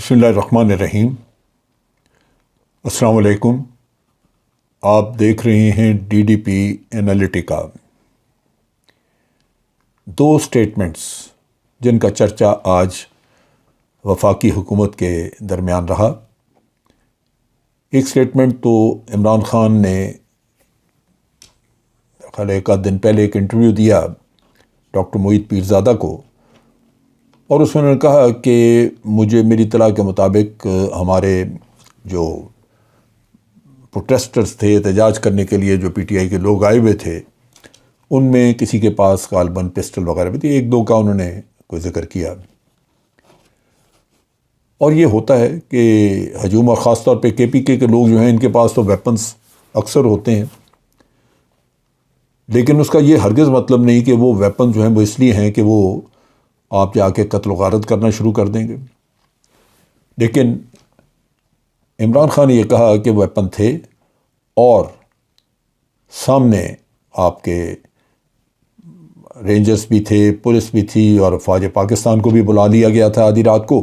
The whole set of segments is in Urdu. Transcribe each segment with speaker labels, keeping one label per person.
Speaker 1: بسم اللہ الرحمن الرحیم۔ السلام علیکم۔ آپ دیکھ رہے ہیں ڈی ڈی پی انالیٹیکا۔ دو سٹیٹمنٹس جن کا چرچا آج وفاقی حکومت کے درمیان رہا۔ ایک سٹیٹمنٹ تو عمران خان نے ایک آدھ دن پہلے ایک انٹرویو دیا ڈاکٹر معید پیرزادہ کو، اور اس میں انہوں نے کہا کہ مجھے میری اطلاع کے مطابق ہمارے جو پروٹیسٹرز تھے، احتجاج کرنے کے لیے جو پی ٹی آئی کے لوگ آئے ہوئے تھے، ان میں کسی کے پاس غالباً پسٹل وغیرہ بھی تھی، ایک دو کا انہوں نے کوئی ذکر کیا۔ اور یہ ہوتا ہے کہ ہجوم، اور خاص طور پہ کے پی کے لوگ جو ہیں ان کے پاس تو ویپنز اکثر ہوتے ہیں، لیکن اس کا یہ ہرگز مطلب نہیں کہ وہ ویپن جو ہیں وہ اس لیے ہیں کہ وہ آپ جا کے قتل و غارت کرنا شروع کر دیں گے۔ لیکن عمران خان نے یہ کہا کہ ویپن تھے، اور سامنے آپ کے رینجرز بھی تھے، پولیس بھی تھی، اور فوج پاکستان کو بھی بلا لیا گیا تھا آدھی رات کو۔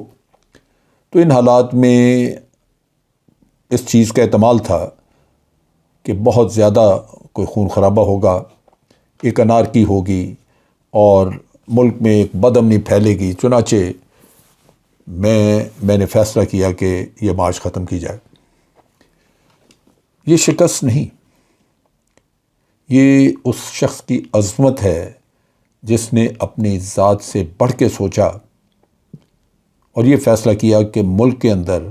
Speaker 1: تو ان حالات میں اس چیز کا احتمال تھا کہ بہت زیادہ کوئی خون خرابہ ہوگا، ایک انارکی ہوگی، اور ملک میں ایک بد امنی پھیلے گی۔ چنانچہ میں نے فیصلہ کیا کہ یہ مارچ ختم کی جائے۔ یہ شکست نہیں، یہ اس شخص کی عظمت ہے جس نے اپنی ذات سے بڑھ کے سوچا اور یہ فیصلہ کیا کہ ملک کے اندر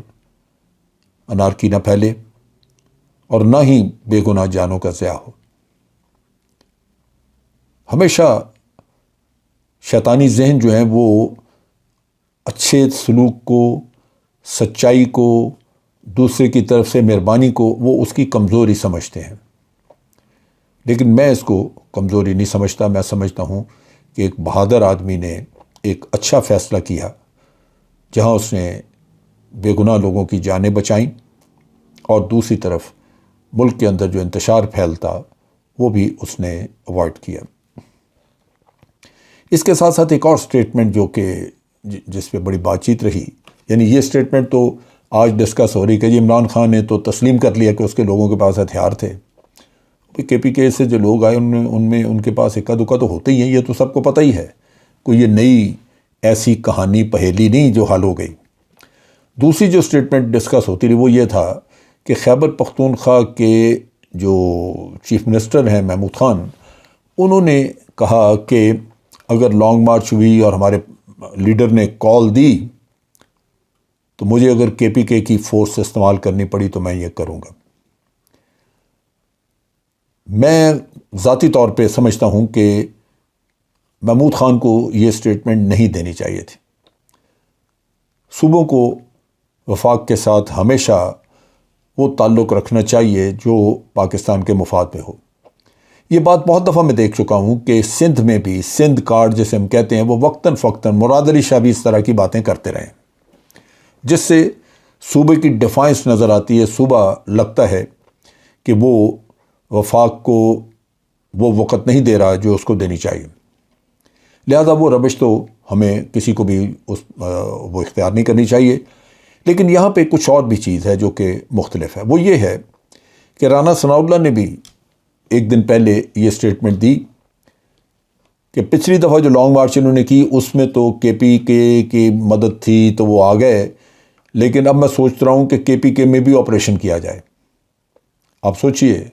Speaker 1: انارکی نہ پھیلے اور نہ ہی بے گناہ جانوں کا ضیاع ہو۔ ہمیشہ شیطانی ذہن جو ہیں وہ اچھے سلوک کو، سچائی کو، دوسرے کی طرف سے مہربانی کو وہ اس کی کمزوری سمجھتے ہیں، لیکن میں اس کو کمزوری نہیں سمجھتا۔ میں سمجھتا ہوں کہ ایک بہادر آدمی نے ایک اچھا فیصلہ کیا جہاں اس نے بے گناہ لوگوں کی جانیں بچائیں، اور دوسری طرف ملک کے اندر جو انتشار پھیلتا وہ بھی اس نے اوائڈ کیا۔ اس کے ساتھ ساتھ ایک اور سٹیٹمنٹ جو کہ جس پہ بڑی بات چیت رہی، یعنی یہ سٹیٹمنٹ تو آج ڈسکس ہو رہی کہ جی عمران خان نے تو تسلیم کر لیا کہ اس کے لوگوں کے پاس ہتھیار تھے۔ کے پی کے سے جو لوگ آئے ان کے پاس اکا دکا تو ہوتے ہی ہیں، یہ تو سب کو پتہ ہی ہے، کوئی یہ نئی ایسی کہانی پہیلی نہیں جو حل ہو گئی۔ دوسری جو سٹیٹمنٹ ڈسکس ہوتی رہی وہ یہ تھا کہ خیبر پختونخوا کے جو چیف منسٹر ہیں محمود خان، انہوں نے کہا کہ اگر لانگ مارچ ہوئی اور ہمارے لیڈر نے کال دی تو مجھے اگر کے پی کے کی فورس استعمال کرنی پڑی تو میں یہ کروں گا۔ میں ذاتی طور پہ سمجھتا ہوں کہ محمود خان کو یہ سٹیٹمنٹ نہیں دینی چاہیے تھی۔ صوبوں کو وفاق کے ساتھ ہمیشہ وہ تعلق رکھنا چاہیے جو پاکستان کے مفاد میں ہو۔ یہ بات بہت دفعہ میں دیکھ چکا ہوں کہ سندھ میں بھی، سندھ کارڈ جسے ہم کہتے ہیں، وہ وقتاً فوقتاً مراد علی شاہ بھی اس طرح کی باتیں کرتے رہے، جس سے صوبے کی ڈیفائنس نظر آتی ہے۔ صوبہ لگتا ہے کہ وہ وفاق کو وہ وقت نہیں دے رہا جو اس کو دینی چاہیے، لہذا وہ روش تو ہمیں کسی کو بھی وہ اختیار نہیں کرنی چاہیے۔ لیکن یہاں پہ کچھ اور بھی چیز ہے جو کہ مختلف ہے، وہ یہ ہے کہ رانا ثناء اللہ نے بھی ایک دن پہلے یہ سٹیٹمنٹ دی کہ پچھلی دفعہ جو لانگ مارچ انہوں نے کی اس میں تو کے پی کے کی مدد تھی تو وہ آ گئے، لیکن اب میں سوچ رہا ہوں کہ کے پی کے میں بھی آپریشن کیا جائے۔ آپ سوچئے،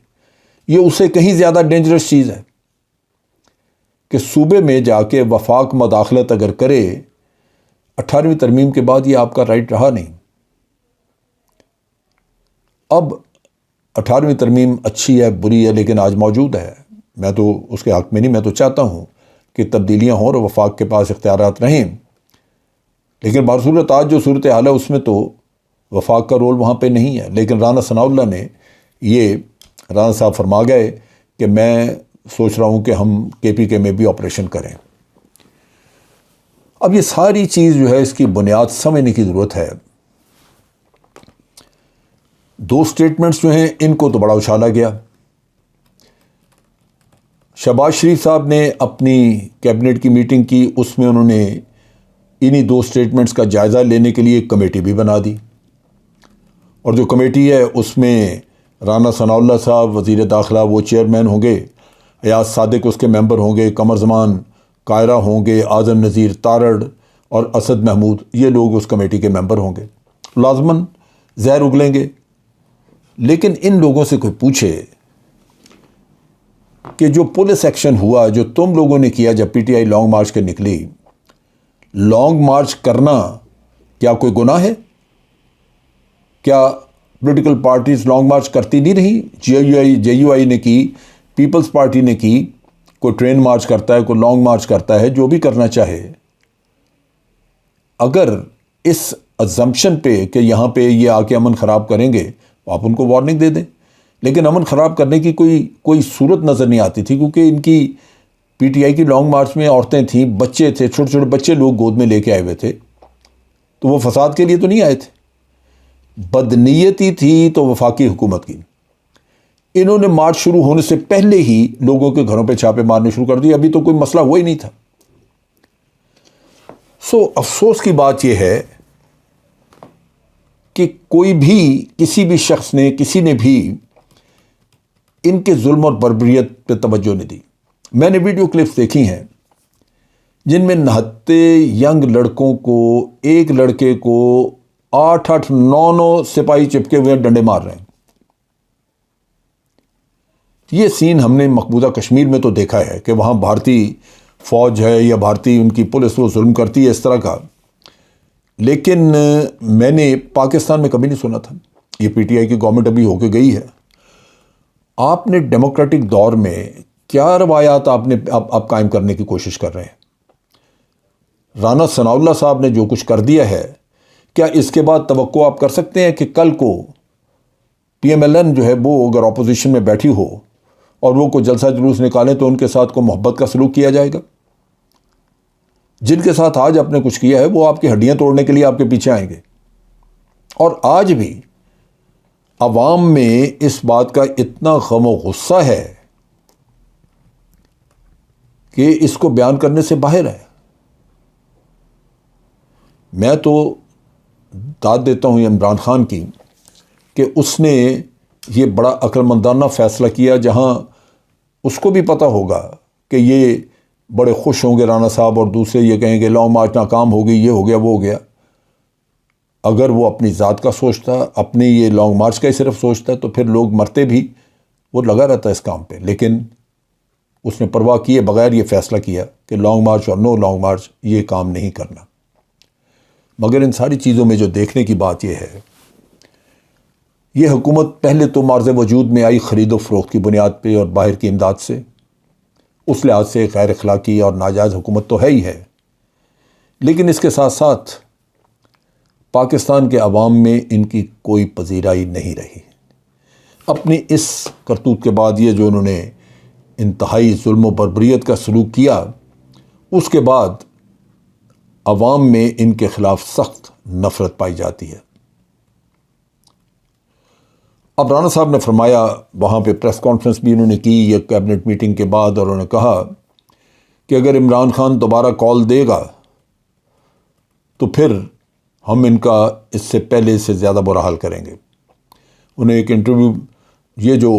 Speaker 1: یہ اس سے کہیں زیادہ ڈینجرس چیز ہے کہ صوبے میں جا کے وفاق مداخلت اگر کرے، 18ویں ترمیم کے بعد یہ آپ کا رائٹ رہا نہیں۔ اب 18ویں ترمیم اچھی ہے بری ہے لیکن آج موجود ہے، میں تو اس کے حق میں نہیں، میں تو چاہتا ہوں کہ تبدیلیاں ہوں اور وفاق کے پاس اختیارات رہیں، لیکن بصورت آج جو صورتحال ہے اس میں تو وفاق کا رول وہاں پہ نہیں ہے۔ لیکن رانا ثناء اللہ نے یہ رانا صاحب فرما گئے کہ میں سوچ رہا ہوں کہ ہم کے پی کے میں بھی آپریشن کریں۔ اب یہ ساری چیز جو ہے اس کی بنیاد سمجھنے کی ضرورت ہے۔ دو سٹیٹمنٹس جو ہیں ان کو تو بڑا اچھالا گیا۔ شہباز شریف صاحب نے اپنی کیبنٹ کی میٹنگ کی، اس میں انہوں نے انہی 2 اسٹیٹمنٹس کا جائزہ لینے کے لیے ایک کمیٹی بھی بنا دی، اور جو کمیٹی ہے اس میں رانا ثناء اللہ صاحب وزیر داخلہ وہ چیئرمین ہوں گے، ایاز صادق اس کے ممبر ہوں گے، قمر زمان قاہرہ ہوں گے، اعظم نذیر تارڑ اور اسد محمود، یہ لوگ اس کمیٹی کے ممبر ہوں گے، لازماً زہر اگلیں گے۔ لیکن ان لوگوں سے کوئی پوچھے کہ جو پولیس ایکشن ہوا، جو تم لوگوں نے کیا جب P T I long march کے نکلی، لانگ مارچ کرنا کیا کوئی گناہ ہے؟ کیا پولیٹیکل پارٹیز لانگ مارچ کرتی نہیں رہی؟ جے یو آئی نے کی، پیپلز پارٹی نے کی، کوئی ٹرین مارچ کرتا ہے، کوئی لانگ مارچ کرتا ہے، جو بھی کرنا چاہے۔ اگر اس ازمپشن پہ کہ یہاں پہ یہ آ کے امن خراب کریں گے، آپ ان کو وارننگ دے دیں، لیکن امن خراب کرنے کی کوئی صورت نظر نہیں آتی تھی، کیونکہ ان کی پی ٹی آئی کی لانگ مارچ میں عورتیں تھیں، بچے تھے، چھوٹے چھوٹے بچے لوگ گود میں لے کے آئے ہوئے تھے، تو وہ فساد کے لیے تو نہیں آئے تھے، بدنیتی تھی تو وفاقی حکومت کی۔ انہوں نے مارچ شروع ہونے سے پہلے ہی لوگوں کے گھروں پہ چھاپے مارنے شروع کر دیے، ابھی تو کوئی مسئلہ ہوا ہی نہیں تھا۔ افسوس کی بات یہ ہے کہ کوئی بھی، کسی بھی شخص نے، کسی نے بھی ان کے ظلم اور بربریت پہ توجہ نہیں دی۔ میں نے ویڈیو کلپس دیکھی ہیں جن میں نہتے ینگ لڑکوں کو، ایک لڑکے کو 8 9 سپاہی چپکے ہوئے ڈنڈے مار رہے ہیں۔ یہ سین ہم نے مقبوضہ کشمیر میں تو دیکھا ہے کہ وہاں بھارتی فوج ہے یا بھارتی ان کی پولیس وہ ظلم کرتی ہے اس طرح کا، لیکن میں نے پاکستان میں کبھی نہیں سنا تھا۔ یہ پی ٹی آئی کی گورنمنٹ ابھی ہو کے گئی ہے۔ آپ نے ڈیموکریٹک دور میں کیا روایات آپ قائم کرنے کی کوشش کر رہے ہیں؟ رانا ثناء اللہ صاحب نے جو کچھ کر دیا ہے، کیا اس کے بعد توقع آپ کر سکتے ہیں کہ کل کو پی ایم ایل این جو ہے وہ اگر اپوزیشن میں بیٹھی ہو اور وہ کوئی جلسہ جلوس نکالیں تو ان کے ساتھ کوئی محبت کا سلوک کیا جائے گا؟ جن کے ساتھ آج آپ نے کچھ کیا ہے وہ آپ کی ہڈیاں توڑنے کے لیے آپ کے پیچھے آئیں گے۔ اور آج بھی عوام میں اس بات کا اتنا غم و غصہ ہے کہ اس کو بیان کرنے سے باہر ہے۔ میں تو داد دیتا ہوں عمران خان کی کہ اس نے یہ بڑا عقل مندانہ فیصلہ کیا، جہاں اس کو بھی پتہ ہوگا کہ یہ بڑے خوش ہوں گے رانا صاحب، اور دوسرے یہ کہیں گے لانگ مارچ ناکام ہو گئی، یہ ہو گیا، وہ ہو گیا۔ اگر وہ اپنی ذات کا سوچتا، اپنی یہ لانگ مارچ کا ہی صرف سوچتا، تو پھر لوگ مرتے بھی، وہ لگا رہتا اس کام پہ۔ لیکن اس نے پرواہ کیے بغیر یہ فیصلہ کیا کہ لانگ مارچ اور نو لانگ مارچ یہ کام نہیں کرنا۔ مگر ان ساری چیزوں میں جو دیکھنے کی بات یہ ہے، یہ حکومت پہلے تو معرض وجود میں آئی خرید و فروخت کی بنیاد پہ اور باہر کی امداد سے، اس لحاظ سے غیر اخلاقی اور ناجائز حکومت تو ہے ہی ہے، لیکن اس کے ساتھ ساتھ پاکستان کے عوام میں ان کی کوئی پذیرائی نہیں رہی۔ اپنی اس کرتوت کے بعد، یہ جو انہوں نے انتہائی ظلم و بربریت کا سلوک کیا، اس کے بعد عوام میں ان کے خلاف سخت نفرت پائی جاتی ہے۔ اب رانا صاحب نے فرمایا، وہاں پہ پریس کانفرنس بھی انہوں نے کی یہ کیبنٹ میٹنگ کے بعد، اور انہوں نے کہا کہ اگر عمران خان دوبارہ کال دے گا تو پھر ہم ان کا اس سے پہلے سے زیادہ برا حال کریں گے۔ انہیں ایک انٹرویو، یہ جو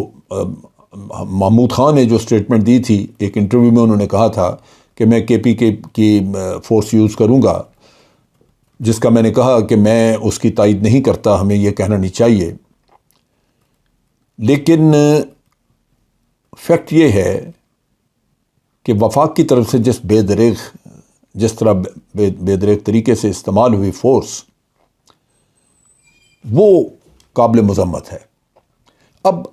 Speaker 1: محمود خان نے جو سٹیٹمنٹ دی تھی، ایک انٹرویو میں انہوں نے کہا تھا کہ میں کے پی کے کی فورس یوز کروں گا، جس کا میں نے کہا کہ میں اس کی تائید نہیں کرتا، ہمیں یہ کہنا نہیں چاہیے۔ لیکن فیکٹ یہ ہے کہ وفاق کی طرف سے جس طرح بے دریغ طریقے سے استعمال ہوئی فورس، وہ قابل مذمت ہے۔ اب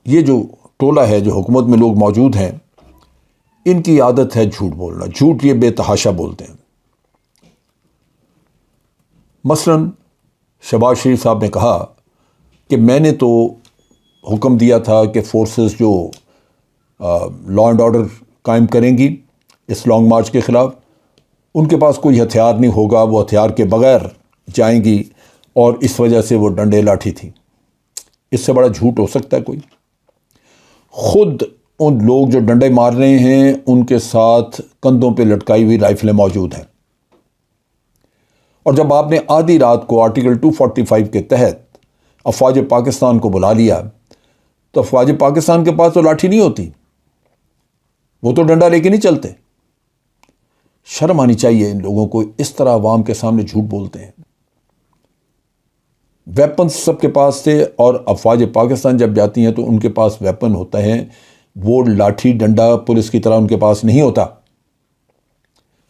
Speaker 1: یہ جو ٹولہ ہے، جو حکومت میں لوگ موجود ہیں، ان کی عادت ہے جھوٹ بولنا، جھوٹ یہ بے تحاشا بولتے ہیں۔ مثلا شہباز شریف صاحب نے کہا کہ میں نے تو حکم دیا تھا کہ فورسز جو لا اینڈ آرڈر قائم کریں گی اس لانگ مارچ کے خلاف، ان کے پاس کوئی ہتھیار نہیں ہوگا، وہ ہتھیار کے بغیر جائیں گی، اور اس وجہ سے وہ ڈنڈے لاٹھی تھی۔ اس سے بڑا جھوٹ ہو سکتا ہے کوئی؟ خود ان لوگ جو ڈنڈے مار رہے ہیں ان کے ساتھ کندھوں پہ لٹکائی ہوئی رائفلیں موجود ہیں. اور جب آپ نے آدھی رات کو آرٹیکل 245 کے تحت افواج پاکستان کو بلا لیا تو افواج پاکستان کے پاس تو لاٹھی نہیں ہوتی، وہ تو ڈنڈا لے کے نہیں چلتے. شرم آنی چاہیے ان لوگوں کو، اس طرح عوام کے سامنے جھوٹ بولتے ہیں. ویپنز سب کے پاس تھے، اور افواج پاکستان جب جاتی ہیں تو ان کے پاس ویپن ہوتا ہے، وہ لاٹھی ڈنڈا پولیس کی طرح ان کے پاس نہیں ہوتا.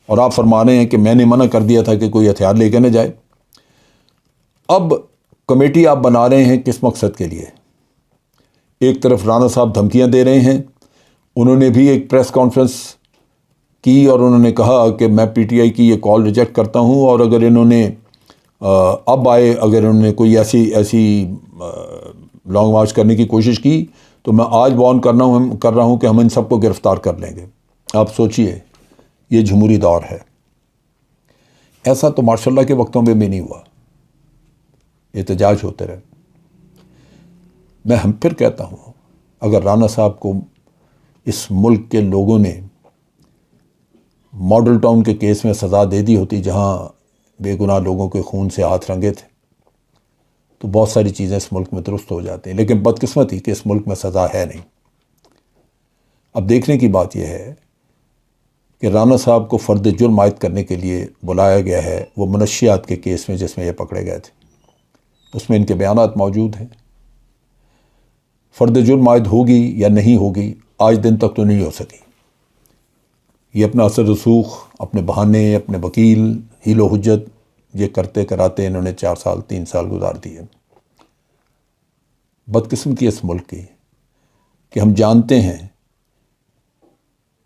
Speaker 1: اور آپ فرما رہے ہیں کہ میں نے منع کر دیا تھا کہ کوئی ہتھیار لے کے نہ جائے. اب کمیٹی آپ بنا رہے ہیں کس مقصد کے لیے؟ ایک طرف رانا صاحب دھمکیاں دے رہے ہیں، انہوں نے بھی ایک پریس کانفرنس کی اور انہوں نے کہا کہ میں پی ٹی آئی کی یہ کال ریجیکٹ کرتا ہوں، اور اگر انہوں نے اگر انہوں نے کوئی ایسی لانگ مارچ کرنے کی کوشش کی تو میں آج وارن کر رہا ہوں کہ ہم ان سب کو گرفتار کر لیں گے. آپ سوچئے، یہ جمہوری دور ہے. ایسا تو ماشاء اللہ کے وقتوں میں بھی نہیں ہوا، احتجاج ہوتے رہے. میں ہم پھر کہتا ہوں، اگر رانا صاحب کو اس ملک کے لوگوں نے ماڈل ٹاؤن کے کیس میں سزا دے دی ہوتی جہاں بے گناہ لوگوں کے خون سے ہاتھ رنگے تھے، تو بہت ساری چیزیں اس ملک میں درست ہو جاتی ہیں. لیکن بدقسمتی کہ اس ملک میں سزا ہے نہیں. اب دیکھنے کی بات یہ ہے کہ رانا صاحب کو فرد جرم عائد کرنے کے لیے بلایا گیا ہے، وہ منشیات کے کیس میں جس میں یہ پکڑے گئے تھے. اس میں ان کے بیانات موجود ہیں. فرد جرم عائد ہوگی یا نہیں ہوگی آج دن تک تو نہیں ہو سکی. یہ اپنا اثر رسوخ، اپنے بہانے، اپنے وکیل، حیل و حجت یہ کرتے کراتے انہوں نے 4 سال 3 سال گزار دیے. بدقسمتی اس ملک کی کہ ہم جانتے ہیں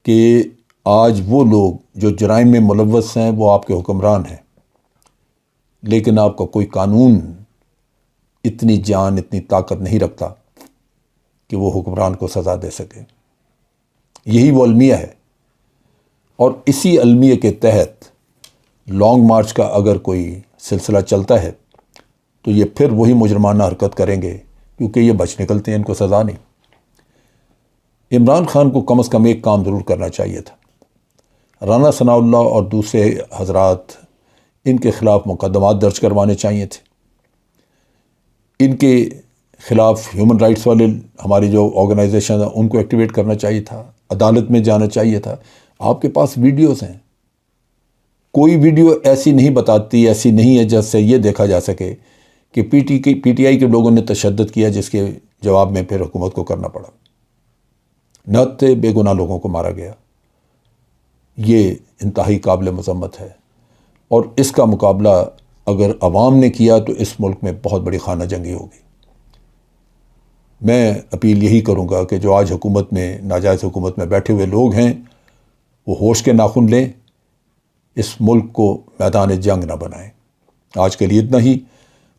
Speaker 1: کہ آج وہ لوگ جو جرائم میں ملوث ہیں وہ آپ کے حکمران ہیں، لیکن آپ کا کوئی قانون اتنی جان، اتنی طاقت نہیں رکھتا کہ وہ حکمران کو سزا دے سکے. یہی وہ المیہ ہے. اور اسی المیہ کے تحت لانگ مارچ کا اگر کوئی سلسلہ چلتا ہے تو یہ پھر وہی مجرمانہ حرکت کریں گے، کیونکہ یہ بچ نکلتے ہیں، ان کو سزا نہیں. عمران خان کو کم از کم ایک کام ضرور کرنا چاہیے تھا. رانا ثناء اللہ اور دوسرے حضرات، ان کے خلاف مقدمات درج کروانے چاہیے تھے. ان کے خلاف ہیومن رائٹس والے ہماری جو آرگنائزیشن ہیں ان کو ایکٹیویٹ کرنا چاہیے تھا، عدالت میں جانا چاہیے تھا. آپ کے پاس ویڈیوز ہیں، کوئی ویڈیو ایسی نہیں بتاتی، ایسی نہیں ہے جس سے یہ دیکھا جا سکے کہ پی ٹی آئی کے لوگوں نے تشدد کیا جس کے جواب میں پھر حکومت کو کرنا پڑا. نہتے بے گناہ لوگوں کو مارا گیا. یہ انتہائی قابل مذمت ہے، اور اس کا مقابلہ اگر عوام نے کیا تو اس ملک میں بہت بڑی خانہ جنگی ہوگی. میں اپیل یہی کروں گا کہ جو آج حکومت میں، ناجائز حکومت میں بیٹھے ہوئے لوگ ہیں، وہ ہوش کے ناخن لیں، اس ملک کو میدان جنگ نہ بنائیں. آج کے لیے اتنا ہی.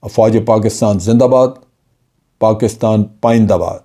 Speaker 1: افواج پاکستان زندہ باد، پاکستان پائندہ باد.